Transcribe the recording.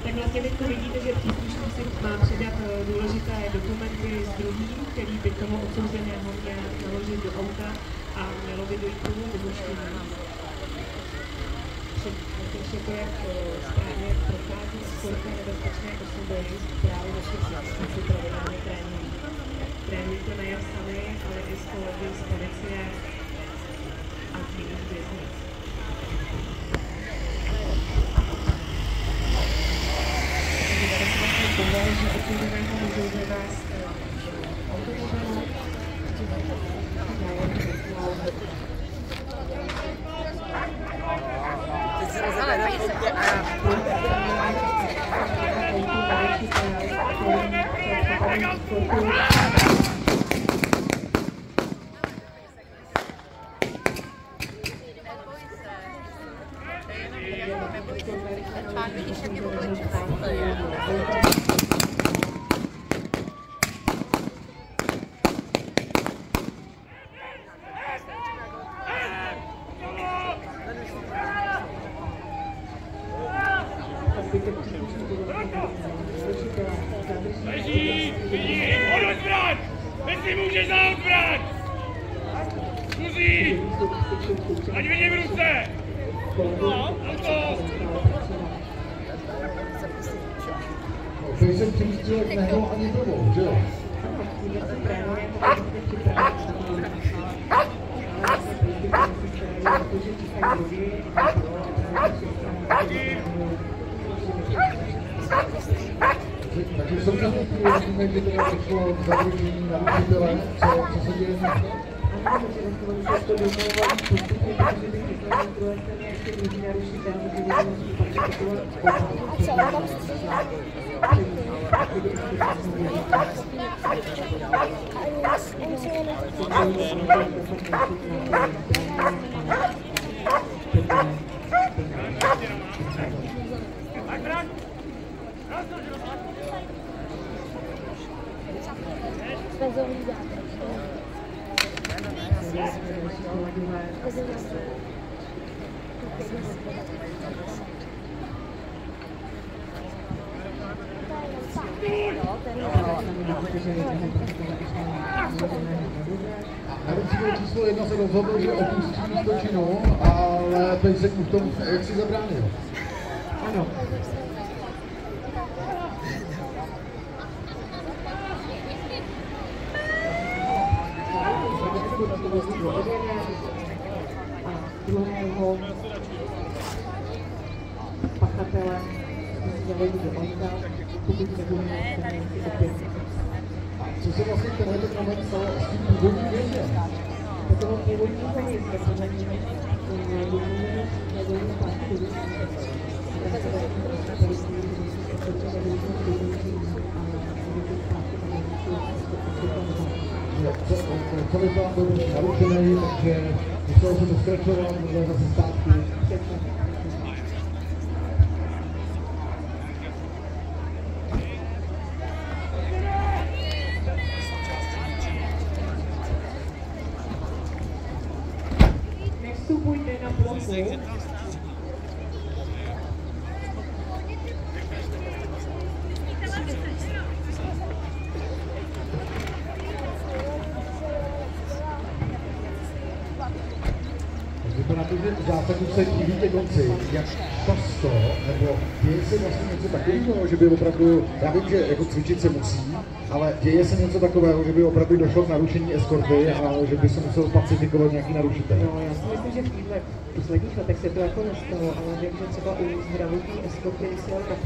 Tak vlastně teď vidíte, že příslušník si má předat důležité dokumenty s druhým, který by toho odsouzeného měl naložit do auta a mělo by dojít k tomu vyhoštění. Protože to, jak správně prochází eskorta nebezpečné osoby, právě ve všech pravidelně trénují. Trénují to nejen sami, ale i s kolegy z policie a z jiných věznic. Že odsouzeného můžou vyvést automobilu, teď se rozebere na koutě a Pán vidíš, jak je oblečený. Leží! Vidí! Hoď zbraň! Jestli můžeš dát zbraň! Zkusí! Ať vidím ruce! No, auto! Když jsem přemýšlel, nehrál ani dobou, že jo? Takže v současné chvíli vidíme, že teda přišlo k zadržení narušitele, co se děje dnes? Naručitel číslo 1 se rozhodl, že opustí místo činu, ale Pejsek mu v tom jaksi zabránil. Ano. Druhého pachatele zavedli do auta, pokud nebudeme opět. Co se vlastně tenhle moment stalo s tím původním vězněm? Toho původního vězně pořadíme nevolíme pachtu. Co by tam byl narušený, takže musel se doskračovat, musel zase zpátky. Nevstupujte na plochu. Vypadá to, že v zásahu se diví ke konci, jak často, nebo děje se vlastně něco takového, že by opravdu, já vím, že jako cvičit se musí, ale děje se něco takového, že by opravdu došlo k narušení eskorty a že by se musel pacifikovat nějaký narušitel. No, já si myslím, že v posledních letech se to jako nestalo, ale vím, že třeba u zdravotní eskorty se na